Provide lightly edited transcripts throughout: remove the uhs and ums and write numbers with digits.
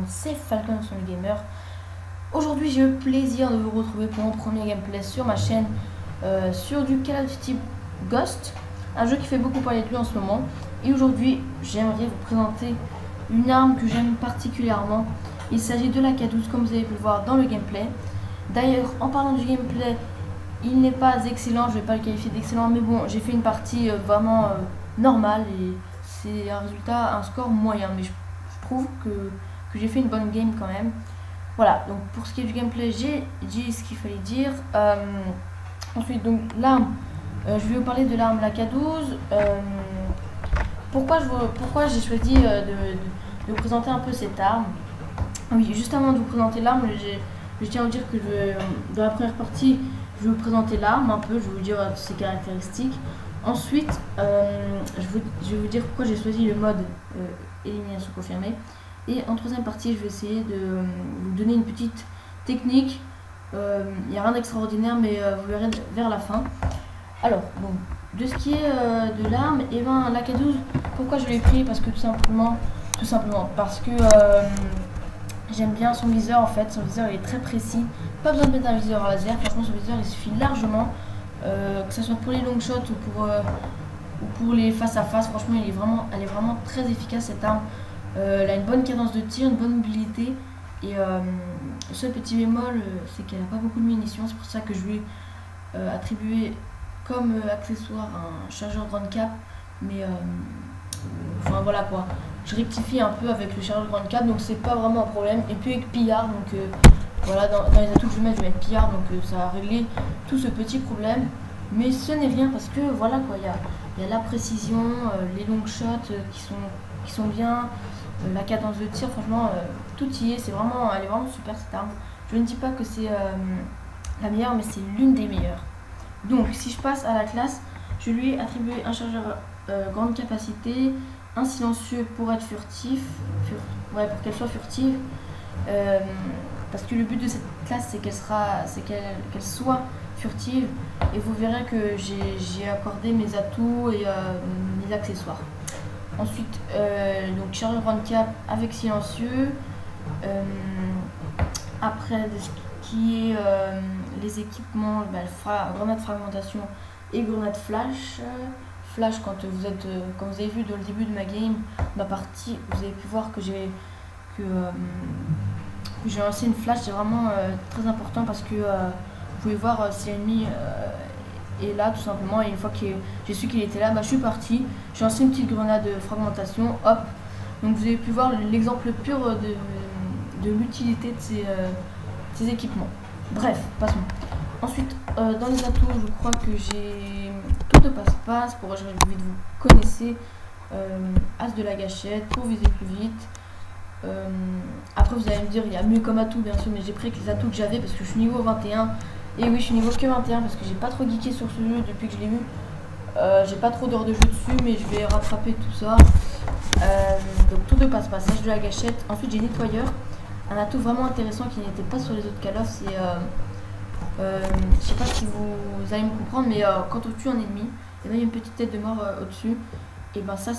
c'est Falcon sur le Gamer. Aujourd'hui j'ai le plaisir de vous retrouver pour mon premier gameplay sur ma chaîne sur du Call of Duty Ghost, un jeu qui fait beaucoup parler de lui en ce moment. Et aujourd'hui j'aimerais vous présenter une arme que j'aime particulièrement. Il s'agit de la K12 comme vous avez pu le voir dans le gameplay. D'ailleurs en parlant du gameplay, il n'est pas excellent, je ne vais pas le qualifier d'excellent, mais bon, j'ai fait une partie vraiment normale et c'est un résultat, un score moyen, mais je trouve que j'ai fait une bonne game quand même. Voilà, donc pour ce qui est du gameplay, j'ai dit ce qu'il fallait dire. Ensuite, donc l'arme, je vais vous parler de l'arme la K12. Pourquoi j'ai choisi de vous présenter un peu cette arme. Oui, juste avant de vous présenter l'arme, je tiens à vous dire que dans la première partie, je vais vous présenter l'arme un peu, je vais vous dire ses caractéristiques. Ensuite, je vais vous dire pourquoi j'ai choisi le mode élimination confirmée. Et en troisième partie, je vais essayer de vous donner une petite technique. Il n'y a rien d'extraordinaire, mais vous verrez vers la fin. Alors, donc, de ce qui est de l'arme, et ben la K12, pourquoi je l'ai pris? Parce que tout simplement parce que j'aime bien son viseur en fait. Son viseur il est très précis. Pas besoin de mettre un viseur à laser. Franchement, son viseur il suffit largement. Que ce soit pour les long shots ou pour les face à face. Franchement, elle est vraiment très efficace cette arme. Elle a une bonne cadence de tir, une bonne mobilité. Et le seul petit bémol, c'est qu'elle n'a pas beaucoup de munitions. C'est pour ça que je lui ai attribué comme accessoire un chargeur grande cap. Mais enfin voilà quoi. Je rectifie un peu avec le chargeur grande cap, donc c'est pas vraiment un problème. Et puis avec pillard, donc voilà, dans les atouts que je vais mettre pillard, donc ça a réglé tout ce petit problème. Mais ce n'est rien parce que voilà quoi, il y a la précision, les long shots qui sont bien, la cadence de tir, franchement tout y est, elle est vraiment super cette arme. Je ne dis pas que c'est la meilleure, mais c'est l'une des meilleures. Donc si je passe à la classe, je lui ai attribué un chargeur grande capacité, un silencieux pour être furtif, pour qu'elle soit furtive, parce que le but de cette classe c'est qu'elle soit furtive, et vous verrez que j'ai accordé mes atouts et mes accessoires. Ensuite, donc chargeur grande cap avec silencieux. Après, de ce qui est les équipements, grenade fragmentation et grenade flash. Flash, quand vous avez vu dans le début de ma partie, vous avez pu voir que j'ai lancé une flash. C'est vraiment très important parce que vous pouvez voir si l'ennemi est là tout simplement, et une fois que j'ai su qu'il était là, je suis parti, j'ai lancé une petite grenade de fragmentation, hop. Donc vous avez pu voir l'exemple pur de l'utilité de ces équipements. Bref, passons. Ensuite, dans les atouts, je crois que j'ai tout de passe-passe pour agir plus vite. Vous connaissez as de la gâchette pour viser plus vite. Après, vous allez me dire, il y a mieux comme atout, bien sûr, mais j'ai pris que les atouts que j'avais parce que je suis niveau 21. Et oui, je suis niveau que 21 parce que j'ai pas trop geeké sur ce jeu depuis que je l'ai vu. J'ai pas trop d'heures de jeu dessus, mais je vais rattraper tout ça. Donc, tout de passe-passe, as de la gâchette. Ensuite, j'ai nettoyeur. Un atout vraiment intéressant qui n'était pas sur les autres Call of, c'est je sais pas si vous allez me comprendre, mais quand on tue un ennemi, et il y a une petite tête de mort au-dessus, et ben ça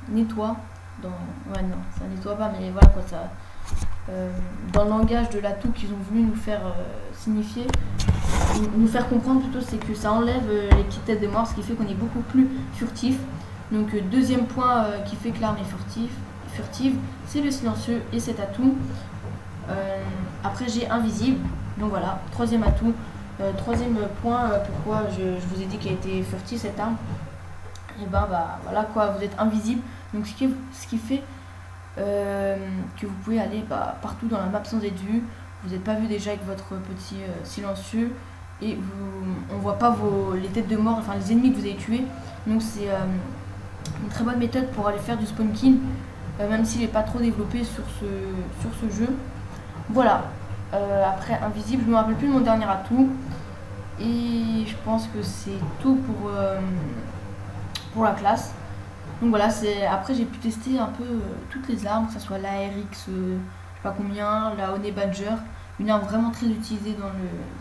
nettoie. Ouais, non, ça nettoie pas, mais voilà quoi, ça. Dans le langage de l'atout qu'ils ont voulu nous faire signifier, nous faire comprendre plutôt, c'est que ça enlève les petites têtes de mort, ce qui fait qu'on est beaucoup plus furtif. Donc, deuxième point qui fait que l'arme est furtive, c'est le silencieux et cet atout. Après, j'ai invisible. Donc voilà, troisième atout. Troisième point, pourquoi je vous ai dit qu'elle était furtive cette arme. Et ben voilà quoi, vous êtes invisible. Donc ce qui fait que vous pouvez aller partout dans la map sans être vu. Vous n'êtes pas vu déjà avec votre petit silencieux. Et on voit pas les têtes de mort, enfin les ennemis que vous avez tués. Donc c'est une très bonne méthode pour aller faire du spawn kill, même s'il n'est pas trop développé sur ce jeu. Voilà. Après invisible, je me rappelle plus de mon dernier atout, et je pense que c'est tout pour la classe. Donc voilà, après j'ai pu tester un peu toutes les armes, que ce soit la RX, je sais pas combien, la Honey Badger, une arme vraiment très utilisée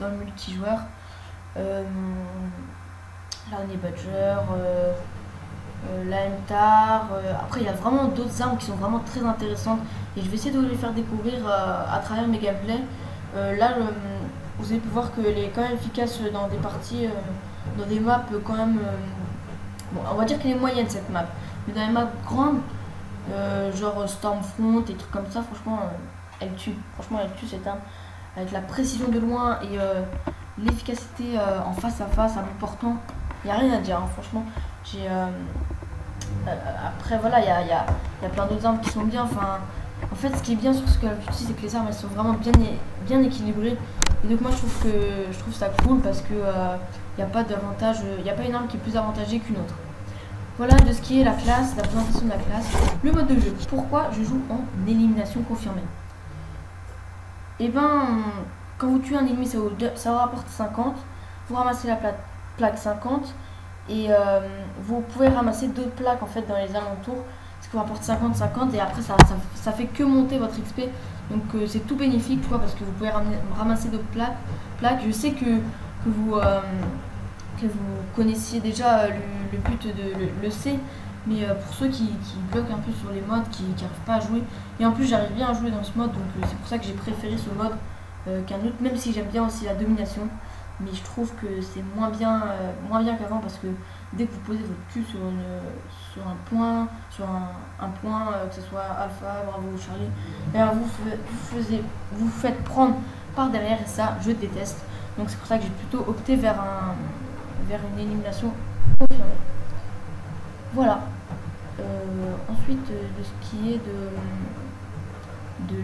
dans le multijoueur. La Honey Badger, la MTAR. Après, il y a vraiment d'autres armes qui sont vraiment très intéressantes et je vais essayer de vous les faire découvrir à travers mes gameplays. Là, vous allez pouvoir qu'elle est quand même efficace dans des parties, dans des maps quand même. Bon, on va dire qu'elle est moyenne cette map, mais dans les maps grandes, genre Stormfront et trucs comme ça, franchement, elle tue. Franchement, elle tue cette arme avec la précision de loin et l'efficacité en face à face, à bout portant. Il n'y a rien à dire, hein, franchement. Après, voilà, il y a plein d'autres armes qui sont bien. Enfin, en fait, ce qui est bien sur ce Call of Duty, c'est que les armes elles sont vraiment bien équilibrées. Et donc, moi, je trouve ça cool parce que il n'y a pas d'avantage, il n'y a pas une arme qui est plus avantagée qu'une autre. Voilà de ce qui est la classe, la présentation de la classe. Le mode de jeu. Pourquoi je joue en élimination confirmée? Et ben, quand vous tuez un ennemi, ça vous rapporte 50. Vous ramassez la plaque 50. Et vous pouvez ramasser d'autres plaques en fait dans les alentours. Ce qui vous rapporte 50-50. Et après, ça fait que monter votre XP. Donc c'est tout bénéfique, quoi, parce que vous pouvez ramasser d'autres plaques. Je sais que vous connaissiez déjà le but de le C. Mais pour ceux qui bloquent un peu sur les modes, qui n'arrivent pas à jouer, et en plus j'arrive bien à jouer dans ce mode, donc c'est pour ça que j'ai préféré ce mode qu'un autre, même si j'aime bien aussi la domination, mais je trouve que c'est moins bien qu'avant, parce que dès que vous posez votre cul sur un point, que ce soit Alpha, Bravo ou Charlie, vous faites prendre par derrière, et ça je déteste. Donc c'est pour ça que j'ai plutôt opté vers une élimination confirmée. Voilà. Ensuite, de ce qui est de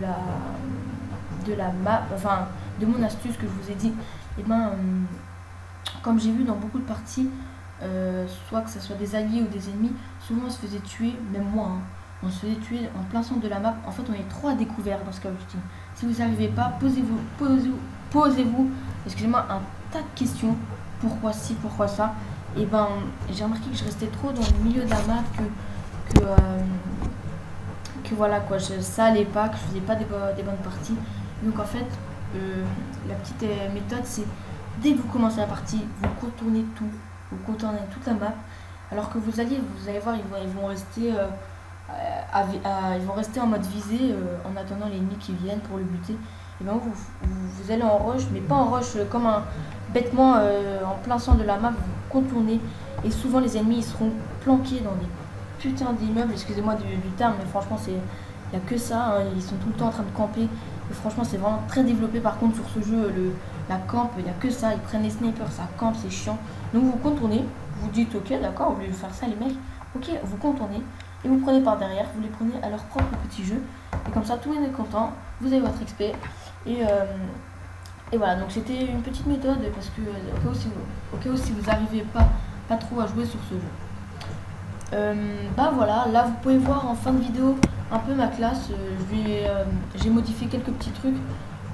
la map, enfin de mon astuce que je vous ai dit, et ben comme j'ai vu dans beaucoup de parties, soit que ce soit des alliés ou des ennemis, souvent on se faisait tuer, même moi, hein, on se faisait tuer en plein centre de la map. En fait, on est trop à découvert dans ce Call of Duty. Si vous n'y arrivez pas, posez-vous, excusez-moi, un tas de questions. Pourquoi ci, pourquoi ça? Et ben j'ai remarqué que je restais trop dans le milieu de la map, que voilà quoi, ça allait pas, que je faisais pas des bonnes parties. Donc en fait, la petite méthode, c'est dès que vous commencez la partie, vous contournez toute la map, alors que vous allez voir, ils vont rester en mode visée en attendant l'ennemi qui vienne pour le buter. Et ben vous allez en rush, mais pas en rush comme bêtement en plein centre de la map, vous contournez, et souvent les ennemis ils seront planqués dans des putains d'immeubles, excusez-moi du terme, mais franchement il n'y a que ça, hein, ils sont tout le temps en train de camper, et franchement c'est vraiment très développé. Par contre sur ce jeu, la camp, il n'y a que ça, ils prennent les snipers, ça campe, c'est chiant. Donc vous contournez, vous dites ok d'accord, vous voulez faire ça les mecs, ok, vous contournez, et vous prenez par derrière, vous les prenez à leur propre petit jeu, et comme ça tout le monde est content, vous avez votre XP, et voilà. Donc c'était une petite méthode, parce que au cas où si vous n'arrivez pas trop à jouer sur ce jeu. Bah voilà, là vous pouvez voir en fin de vidéo un peu ma classe, j'ai modifié quelques petits trucs.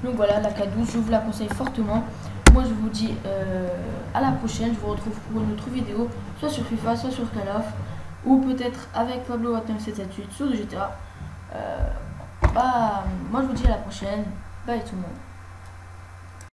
Donc voilà, la K12, je vous la conseille fortement. Moi je vous dis à la prochaine, je vous retrouve pour une autre vidéo, soit sur FIFA, soit sur Call of, ou peut-être avec Pablo 778 sur le GTA. Bah moi je vous dis à la prochaine, bye tout le monde.